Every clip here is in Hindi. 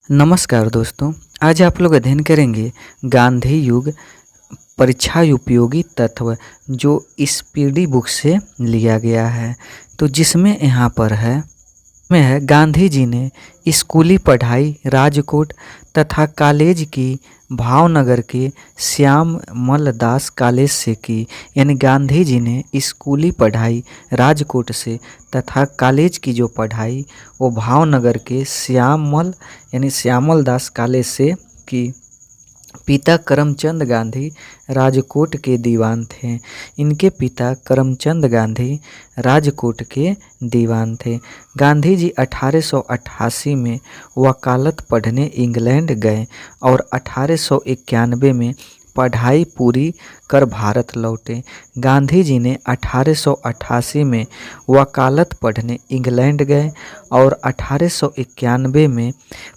नमस्कार दोस्तों। आज आप लोग अध्ययन करेंगे गांधी युग परीक्षा उपयोगी तत्व जो स्पीडी बुक से लिया गया है। तो जिसमें यहाँ पर है गांधी जी ने स्कूली पढ़ाई राजकोट तथा कॉलेज की भावनगर के श्यामल दास कॉलेज से की। यानी गांधी जी ने स्कूली पढ़ाई राजकोट से तथा कॉलेज की जो पढ़ाई वो भावनगर के श्यामल दास कॉलेज से की। पिता करमचंद गांधी राजकोट के दीवान थे। इनके पिता करमचंद गांधी राजकोट के दीवान थे। गांधी जी 1888 में वकालत पढ़ने इंग्लैंड गए और 1891 में पढ़ाई पूरी कर भारत लौटे। गांधी जी ने 1888 में वकालत पढ़ने इंग्लैंड गए और 1891 में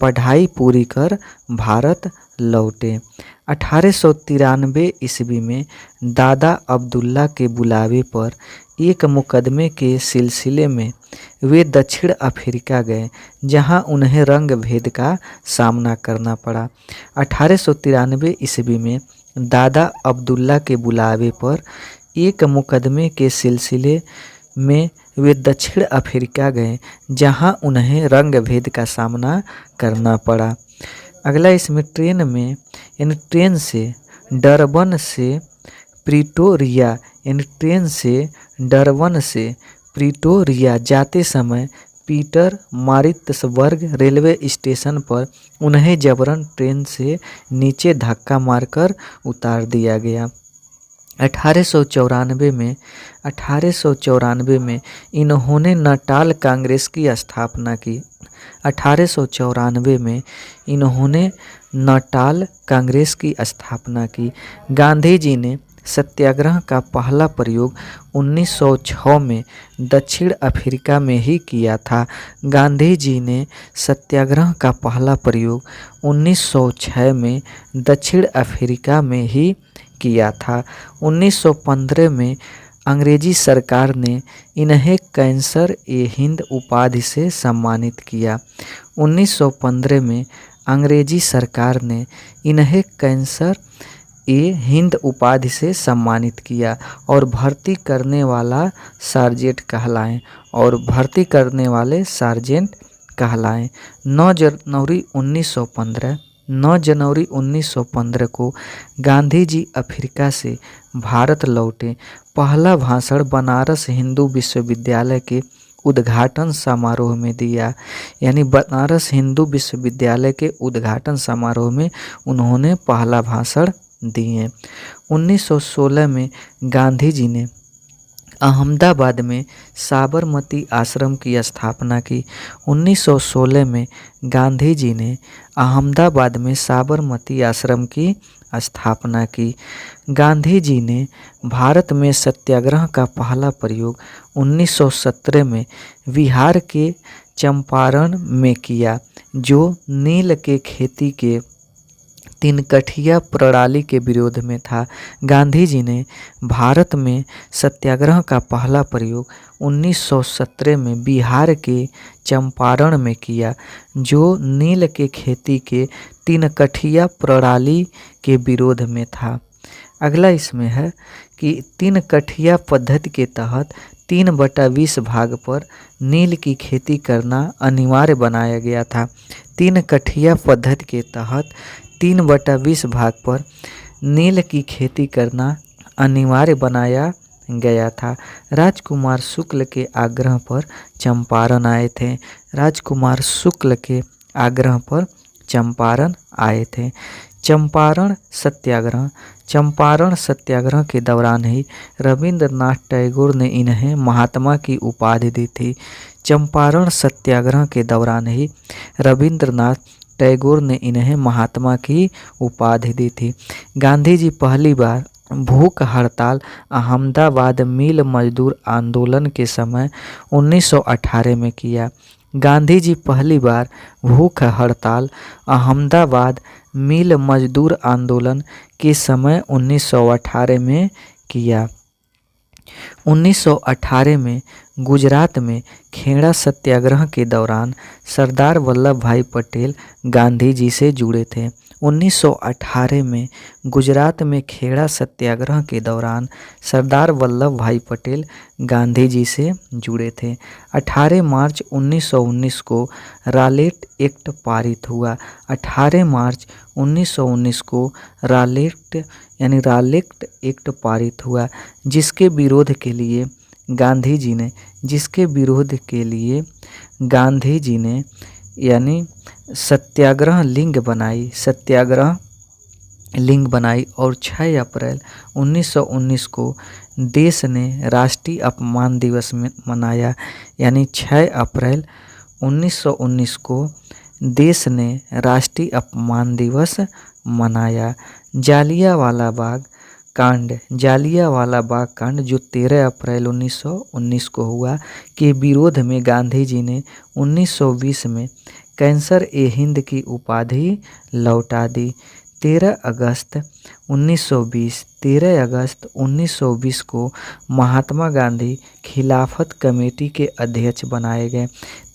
पढ़ाई पूरी कर भारत लौटे। 1893 ईस्वी में दादा अब्दुल्ला के बुलावे पर एक मुकदमे के सिलसिले में वे दक्षिण अफ्रीका गए, जहां उन्हें रंग भेद का सामना करना पड़ा। 1893 ईस्वी में दादा अब्दुल्ला के बुलावे पर एक मुकदमे के सिलसिले में वे दक्षिण अफ्रीका गए, जहां उन्हें रंग भेद का सामना करना पड़ा। अगला इसमें ट्रेन से डरबन से प्रिटोरिया जाते समय पीटर मारित्सबर्ग रेलवे स्टेशन पर उन्हें जबरन ट्रेन से नीचे धक्का मारकर उतार दिया गया। 1894 में इन्होंने नाटाल कांग्रेस की स्थापना की। 1894 में इन्होंने नाटाल कांग्रेस की स्थापना की। गांधी जी ने सत्याग्रह का पहला प्रयोग 1906 में दक्षिण अफ्रीका में ही किया था। गांधी जी ने सत्याग्रह का पहला प्रयोग 1906 में दक्षिण अफ्रीका में ही किया था। 1915 में अंग्रेजी सरकार ने इन्हें कैंसर-ए-हिंद उपाधि से सम्मानित किया। 1915 में अंग्रेजी सरकार ने इन्हें कैंसर-ए-हिंद उपाधि से सम्मानित किया और भर्ती करने वाले सार्जेंट कहलाए। 9 जनवरी 1915 को गांधी जी अफ्रीका से भारत लौटे। पहला भाषण बनारस हिंदू विश्वविद्यालय के उद्घाटन समारोह में दिया। यानी बनारस हिंदू विश्वविद्यालय के उद्घाटन समारोह में उन्होंने पहला भाषण दिए। 1916 में गांधी जी ने अहमदाबाद में साबरमती आश्रम की स्थापना की। 1916 में गांधी जी ने अहमदाबाद में साबरमती आश्रम की स्थापना की। गांधी जी ने भारत में सत्याग्रह का पहला प्रयोग 1917 में बिहार के चंपारण में किया, जो नील के खेती के तिनकठिया प्रणाली के विरोध में था। गांधी जी ने भारत में सत्याग्रह का पहला प्रयोग 1917 में बिहार के चंपारण में किया, जो नील के खेती के तिनकठिया प्रणाली के विरोध में था। अगला इसमें है कि तिनकठिया पद्धति के तहत 3/20 भाग पर नील की खेती करना अनिवार्य बनाया गया था। तिनकठिया पद्धति के तहत 3/20 भाग पर नील की खेती करना अनिवार्य बनाया गया था। राजकुमार शुक्ल के आग्रह पर चंपारण आए थे। चंपारण सत्याग्रह के दौरान ही रविंद्रनाथ टैगोर ने इन्हें महात्मा की उपाधि दी थी। चंपारण सत्याग्रह के दौरान ही रविंद्रनाथ टैगोर ने इन्हें महात्मा की उपाधि दी थी। गांधी जी पहली बार भूख हड़ताल अहमदाबाद मिल मजदूर आंदोलन के समय 1918 में किया। गांधी जी पहली बार भूख हड़ताल अहमदाबाद मिल मजदूर आंदोलन के समय 1918 में किया। 1918 में गुजरात में खेड़ा सत्याग्रह के दौरान सरदार वल्लभ भाई पटेल गांधी जी से जुड़े थे। 1918 में गुजरात में खेड़ा सत्याग्रह के दौरान सरदार वल्लभ भाई पटेल गांधी जी से जुड़े थे। 18 मार्च 1919 को रालेट एक्ट पारित हुआ। 18 मार्च 1919 को रालेट एक्ट पारित हुआ, जिसके विरोध के लिए गांधी जी ने यानी सत्याग्रह लिंग बनाई और 6 अप्रैल 1919 को देश ने राष्ट्रीय अपमान दिवस मनाया। यानी 6 अप्रैल 1919 को देश ने राष्ट्रीय अपमान दिवस मनाया। जालियांवाला बाग कांड जो 13 अप्रैल 1919 को हुआ के विरोध में गांधी जी ने 1920 में कैंसर ए हिंद की उपाधि लौटा दी। 13 अगस्त 1920 को महात्मा गांधी खिलाफत कमेटी के अध्यक्ष बनाए गए।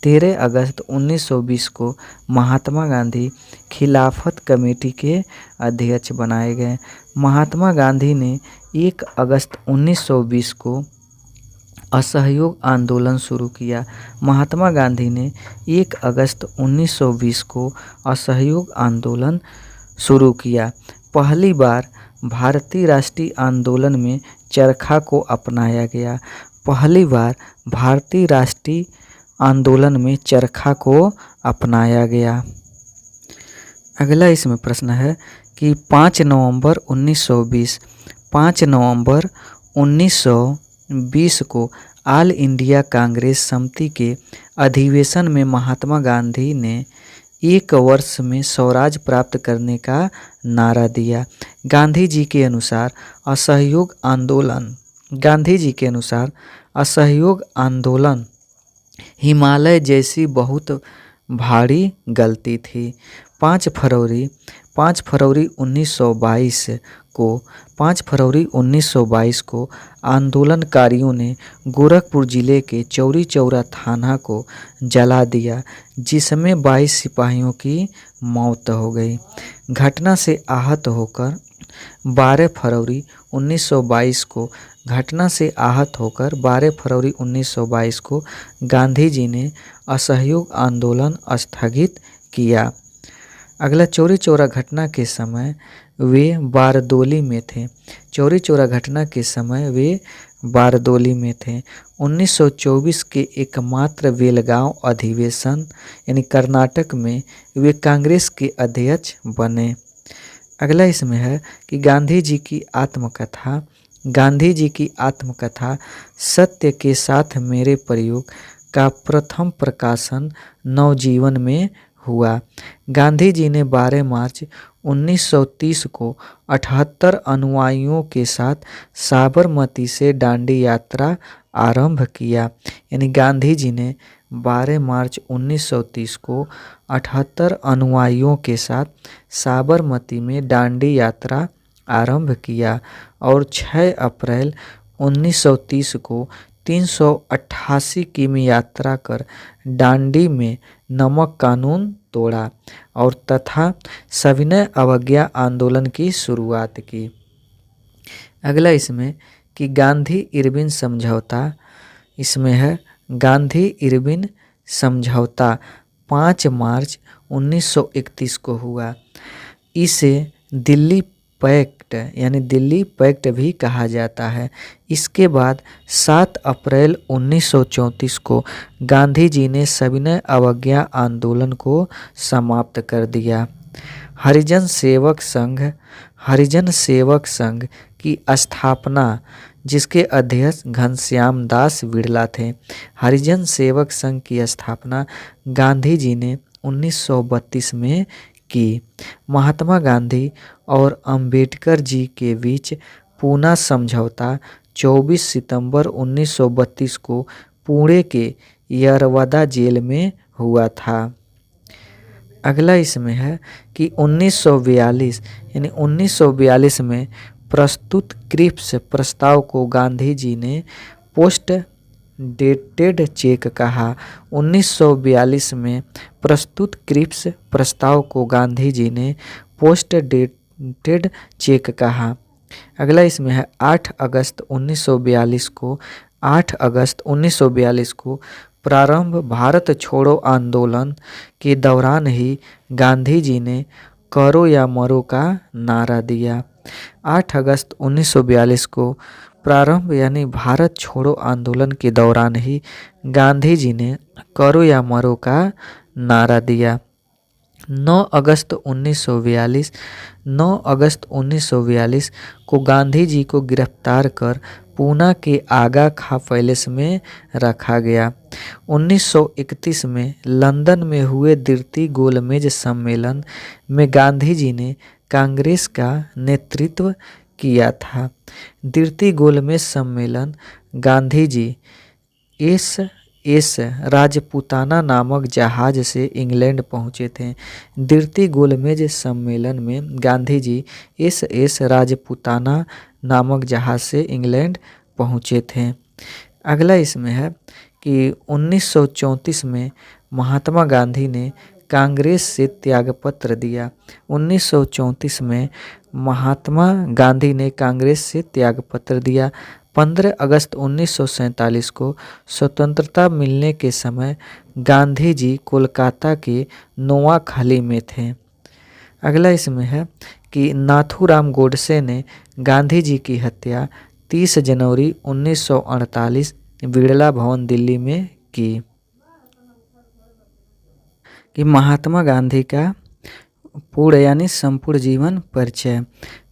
13 अगस्त 1920 को महात्मा गांधी खिलाफत कमेटी के अध्यक्ष बनाए गए। महात्मा गांधी ने 1 अगस्त 1920 को असहयोग आंदोलन शुरू किया। महात्मा गांधी ने 1 अगस्त 1920 को असहयोग आंदोलन शुरू किया। पहली बार भारतीय राष्ट्रीय आंदोलन में चरखा को अपनाया गया। पहली बार भारतीय राष्ट्रीय आंदोलन में चरखा को अपनाया गया। अगला इसमें प्रश्न है कि 5 नवंबर 1920 को ऑल इंडिया कांग्रेस समिति के अधिवेशन में महात्मा गांधी ने 1 वर्ष में स्वराज प्राप्त करने का नारा दिया। गांधी जी के अनुसार असहयोग आंदोलन हिमालय जैसी बहुत भारी गलती थी। 5 फरवरी 1922 को आंदोलनकारियों ने गोरखपुर जिले के चौरी चौरा थाना को जला दिया, जिसमें 22 सिपाहियों की मौत हो गई। घटना से आहत होकर 12 फरवरी 1922 को गांधी जी ने असहयोग आंदोलन स्थगित किया। अगला चौरी चौरा घटना के समय वे बारदोली में थे। 1924 के एकमात्र बेलगांव अधिवेशन यानी कर्नाटक में वे कांग्रेस के अध्यक्ष बने। अगला इसमें है कि गांधी जी की आत्मकथा सत्य के साथ मेरे प्रयोग का प्रथम प्रकाशन नवजीवन में हुआ। गांधी जी ने 12 मार्च 1930 को 78 अनुयायियों के साथ साबरमती से दांडी यात्रा आरंभ किया। यानी गांधी जी ने 12 मार्च 1930 को 78 अनुयायियों के साथ साबरमती में दांडी यात्रा आरंभ किया और 6 अप्रैल 1930 को 388 किमी यात्रा कर दांडी में नमक कानून तोड़ा और तथा सविनय अवज्ञा आंदोलन की शुरुआत की। अगला इसमें कि गांधी इरविन समझौता, इसमें है गांधी इरविन समझौता 5 मार्च 1931 को हुआ। इसे दिल्ली पैक्ट भी कहा जाता है। इसके बाद 7 अप्रैल 1934 को गांधी जी ने सविनय अवज्ञा आंदोलन को समाप्त कर दिया। हरिजन सेवक संघ की स्थापना, जिसके अध्यक्ष घनश्याम दास बिड़ला थे। हरिजन सेवक संघ की स्थापना गांधी जी ने 1932 में की। महात्मा गांधी और अंबेडकर जी के बीच पूना समझौता 24 सितंबर 1932 को पुणे के यरवदा जेल में हुआ था। अगला इसमें है कि 1942 में प्रस्तुत क्रिप्स प्रस्ताव को गांधी जी ने पोस्ट डेटेड चेक कहा। 1942 में प्रस्तुत क्रिप्स प्रस्ताव को गांधी जी ने पोस्ट डेटेड चेक कहा। अगला इसमें है 8 अगस्त 1942 को प्रारंभ भारत छोड़ो आंदोलन के दौरान ही गांधी जी ने करो या मरो का नारा दिया। 8 अगस्त 1942 को प्रारंभ यानी भारत छोड़ो आंदोलन के दौरान ही गांधी जी ने करो या मरो का नारा दिया। 9 अगस्त 1942 को गांधी जी को गिरफ्तार कर पूना के आगा खां पैलेस में रखा गया। 1931 में लंदन में हुए द्वितीय गोलमेज सम्मेलन में गांधी जी ने कांग्रेस का नेतृत्व किया था। द्वितीय गोलमेज सम्मेलन गांधी जी एस राजपूताना नामक जहाज से इंग्लैंड पहुंचे थे। द्वितीय गोलमेज सम्मेलन में गांधी जी एस राजपूताना नामक जहाज से इंग्लैंड पहुंचे थे। अगला इसमें है कि 1934 में महात्मा गांधी ने कांग्रेस से त्यागपत्र दिया। 1934 में महात्मा गांधी ने कांग्रेस से त्यागपत्र दिया। 15 अगस्त 1947 को स्वतंत्रता मिलने के समय गांधी जी कोलकाता के नोआखाली में थे। अगला इसमें है कि नाथूराम गोडसे ने गांधी जी की हत्या 30 जनवरी 1948 बिड़ला भवन दिल्ली में की। कि महात्मा गांधी का पूर्ण यानी संपूर्ण जीवन परिचय।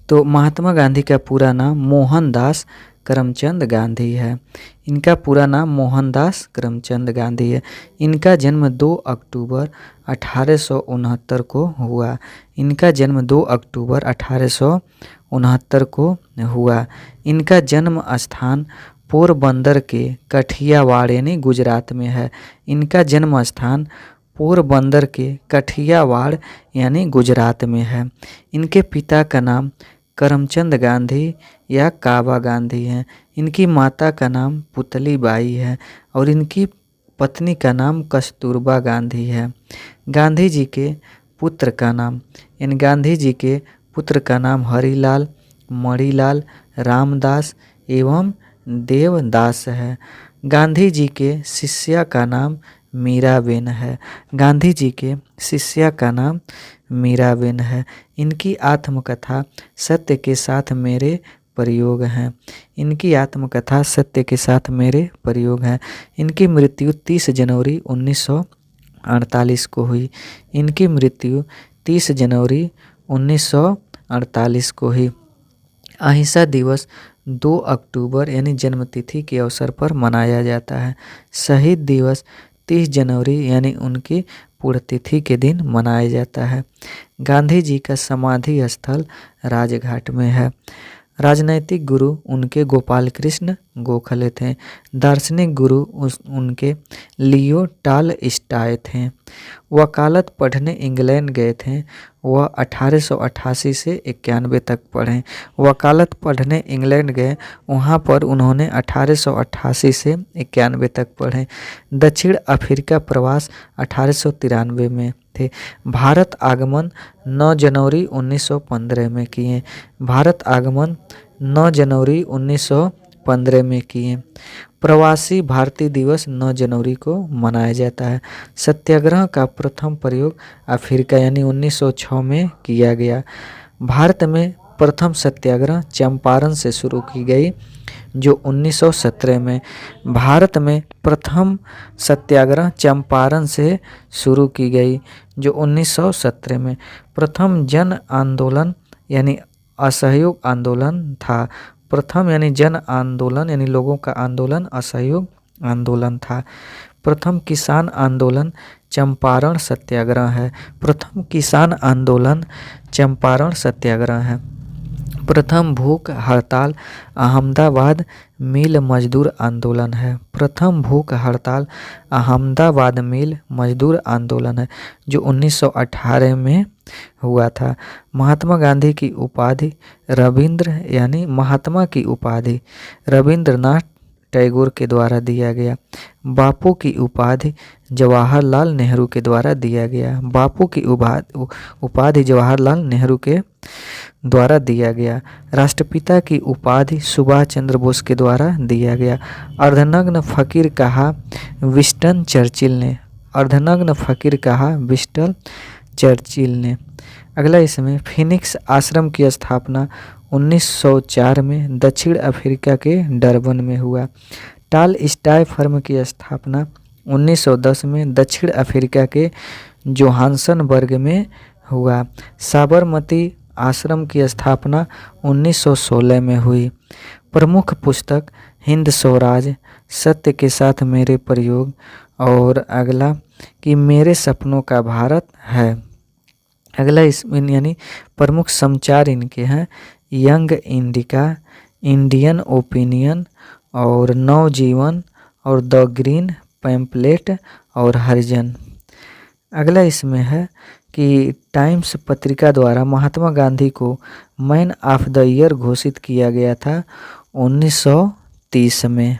तो महात्मा गांधी का पूरा नाम मोहनदास करमचंद गांधी है। इनका पूरा नाम मोहनदास करमचंद गांधी है। इनका जन्म 2 अक्टूबर 1869 को हुआ। इनका जन्म 2 अक्टूबर 1869 को हुआ। इनका जन्म स्थान पोरबंदर के कठियावाड़ यानी गुजरात में है। इनका जन्म स्थान पोरबंदर के कठियावाड़ यानी गुजरात में है। इनके पिता का नाम करमचंद गांधी या काबा गांधी है। इनकी माता का नाम पुतली बाई है और इनकी पत्नी का नाम कस्तूरबा गांधी है। गांधी जी के पुत्र का नाम हरिलाल, मणिलाल, रामदास एवं देवदास है। गांधी जी के शिष्या का नाम मीराबेन है। गांधी जी के शिष्या का नाम मीराबेन है। इनकी आत्मकथा सत्य के साथ मेरे प्रयोग हैं। इनकी आत्मकथा सत्य के साथ मेरे प्रयोग हैं। इनकी मृत्यु 30 जनवरी 1948 को हुई। इनकी मृत्यु 30 जनवरी 1948 को हुई। अहिंसा दिवस 2 अक्टूबर यानी जन्मतिथि के अवसर पर मनाया जाता है। शहीद दिवस 30 जनवरी यानी उनकी पुण्यतिथि के दिन मनाया जाता है। गांधी जी का समाधि स्थल राजघाट में है। राजनैतिक गुरु उनके गोपाल कृष्ण गोखले थे। दार्शनिक गुरु उनके लियो टॉलस्टॉय थे। वकालत पढ़ने इंग्लैंड गए थे। वह 1888 से 91 तक पढ़े। वकालत पढ़ने इंग्लैंड गए, वहाँ पर उन्होंने 1888 से 91 तक पढ़े। दक्षिण अफ्रीका प्रवास 1893 में थे। भारत आगमन 9 जनवरी 1915 में किए। भारत आगमन 9 जनवरी 1915 में किए। प्रवासी भारतीय दिवस 9 जनवरी को मनाया जाता है। सत्याग्रह का प्रथम प्रयोग अफ्रीका यानी 1906 में किया गया। भारत में प्रथम सत्याग्रह चंपारण से शुरू की गई जो 1917 में। भारत में प्रथम सत्याग्रह चंपारण से शुरू की गई जो 1917 में। प्रथम जन आंदोलन यानी असहयोग आंदोलन था। प्रथम यानी जन आंदोलन यानी लोगों का आंदोलन असहयोग आंदोलन था। प्रथम किसान आंदोलन चंपारण सत्याग्रह है। प्रथम किसान आंदोलन चंपारण सत्याग्रह है। प्रथम भूख हड़ताल अहमदाबाद मिल मजदूर आंदोलन है। प्रथम भूख हड़ताल अहमदाबाद मिल मजदूर आंदोलन है जो 1918 में हुआ था। महात्मा गांधी की उपाधि रविंद्र यानी महात्मा की उपाधि रविंद्रनाथ टैगोर के द्वारा दिया गया। बापू की उपाधि जवाहरलाल नेहरू के द्वारा दिया गया। बापू की उपाधि जवाहरलाल नेहरू के द्वारा दिया गया। राष्ट्रपिता की उपाधि सुभाष चंद्र बोस के द्वारा दिया गया। अर्धनग्न फकीर कहा विंस्टन चर्चिल ने। अर्धनग्न फकीर कहा विंस्टन चर्चिल ने। अगला इसमें फिनिक्स आश्रम की स्थापना 1904 में दक्षिण अफ्रीका के डरबन में हुआ। टाल स्टाई फर्म की स्थापना 1910 में दक्षिण अफ्रीका के जोहान्सनबर्ग में हुआ। साबरमती आश्रम की स्थापना 1916 में हुई। प्रमुख पुस्तक हिंद स्वराज, सत्य के साथ मेरे प्रयोग और अगला कि मेरे सपनों का भारत है। अगला इसमें यानी प्रमुख समाचार इनके हैं यंग इंडिका, इंडियन ओपिनियन और नवजीवन और द ग्रीन पैम्पलेट और हरिजन। अगला इसमें है कि टाइम्स पत्रिका द्वारा महात्मा गांधी को मैन ऑफ द ईयर घोषित किया गया था 1930 में।